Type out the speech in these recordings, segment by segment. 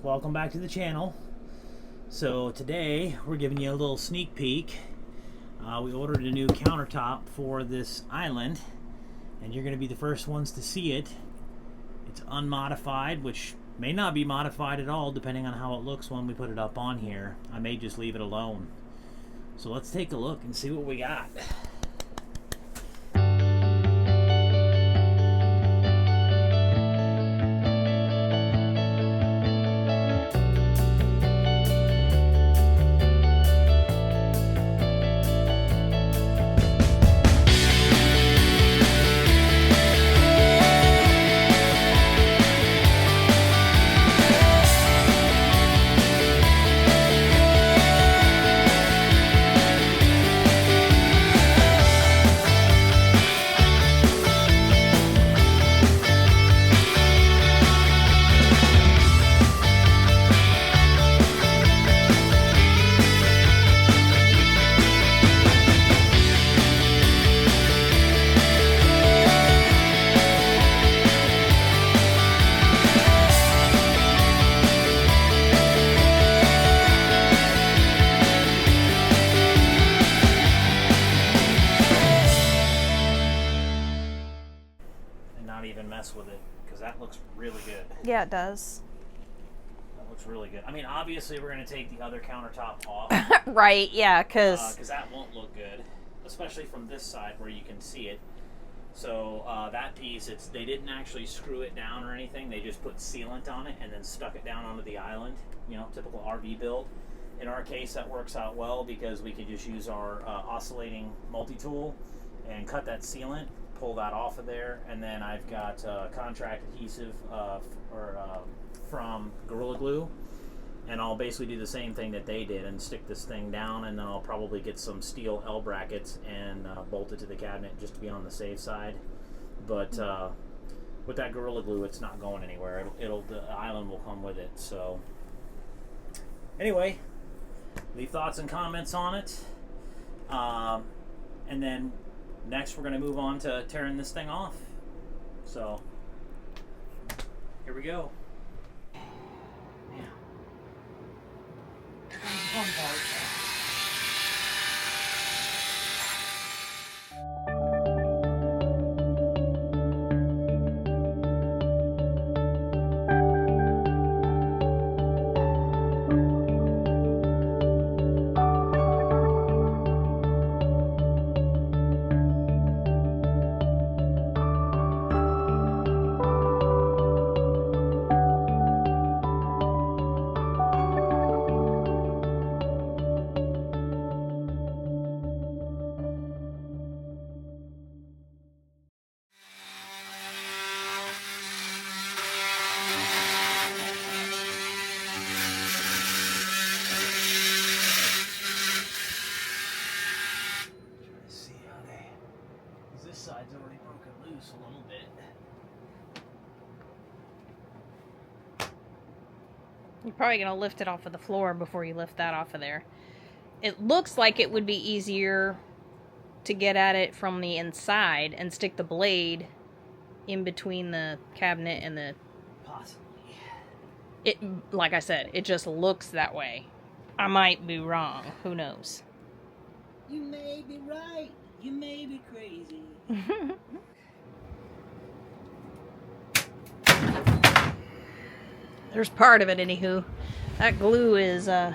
welcome back to the channel. So today we're giving you a little sneak peek. We ordered a new countertop for this island and you're going to be the first ones to see it. It's unmodified, which may not be modified at all depending on how it looks when we put it up on here. I may just leave it alone. So let's take a look and see what we got. Not even mess with it because that looks really good. Yeah, it does. That looks really good. I mean, obviously we're going to take the other countertop off. Right, yeah, because that won't look good, especially from this side where you can see it. So that piece, they didn't actually screw it down or anything. They just put sealant on it and then stuck it down onto the island. You know, typical RV build. In our case, that works out well because we could just use our oscillating multi-tool and cut that sealant, pull that off of there, and then I've got contract adhesive from Gorilla Glue, and I'll basically do the same thing that they did and stick this thing down, and then I'll probably get some steel L brackets and bolt it to the cabinet just to be on the safe side. But with that Gorilla Glue, it's not going anywhere. The island will come with it. So anyway, leave thoughts and comments on it, and then next we're going to move on to tearing this thing off. So here we go. Yeah. Fun part. This side's already broken loose a little bit. you're probably going to lift it off of the floor before you lift that off of there. It looks like it would be easier to get at it from the inside and stick the blade in between the cabinet and the... Possibly. It, like I said, it just looks that way. I might be wrong. Who knows? You may be right. You may be crazy. There's part of it, anywho. That glue is on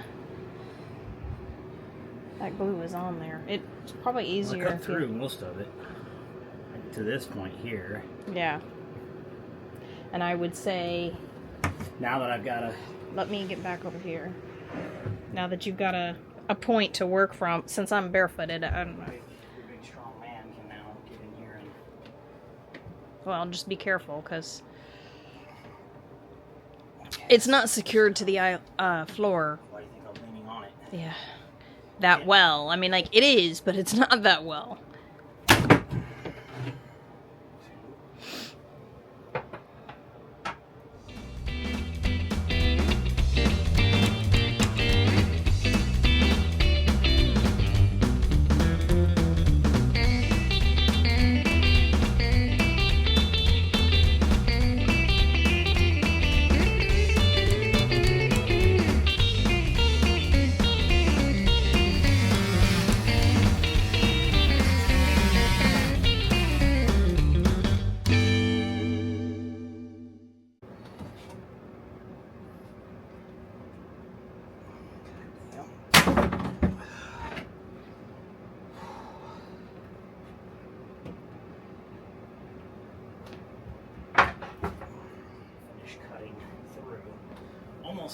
there. It's probably easier. I cut through most of it to this point here. Yeah. And I would say, now that I've got a... let me get back over here. Now that you've got a point to work from, since I'm barefooted, Your big strong man can now get in here and... well, just be careful, because it's not secured to the floor. Why do you think I'm leaning on it? Yeah. That well. I mean, like, it is, but it's not that well.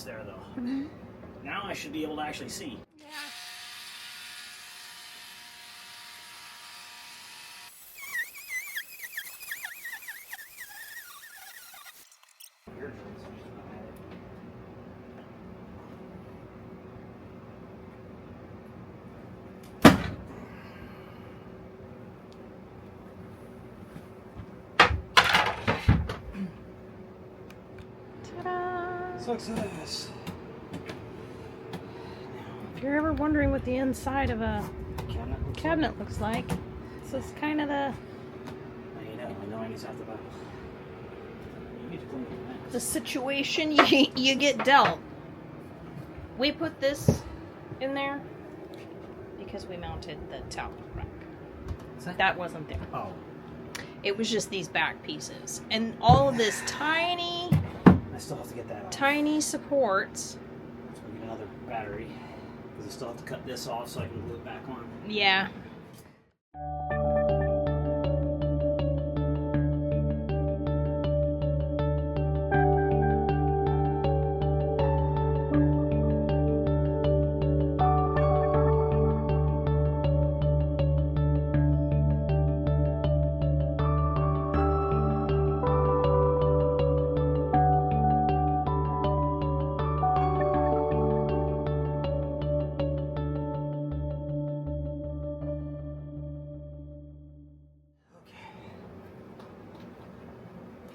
almost there though. Now I should be able to actually see. Yeah. Ta-da! Success. If you're ever wondering what the inside of a cabinet looks like, this is kind of the I know I need to have the Bible. You need to clean the situation you get dealt. We put this in there because we mounted the towel rack. That wasn't there. Oh. It was just these back pieces. And all of this tiny, I still have to get that off. tiny supports. So I get another battery. Because I still have to cut this off so I can glue it back on. Yeah.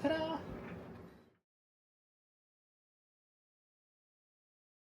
Ta-da!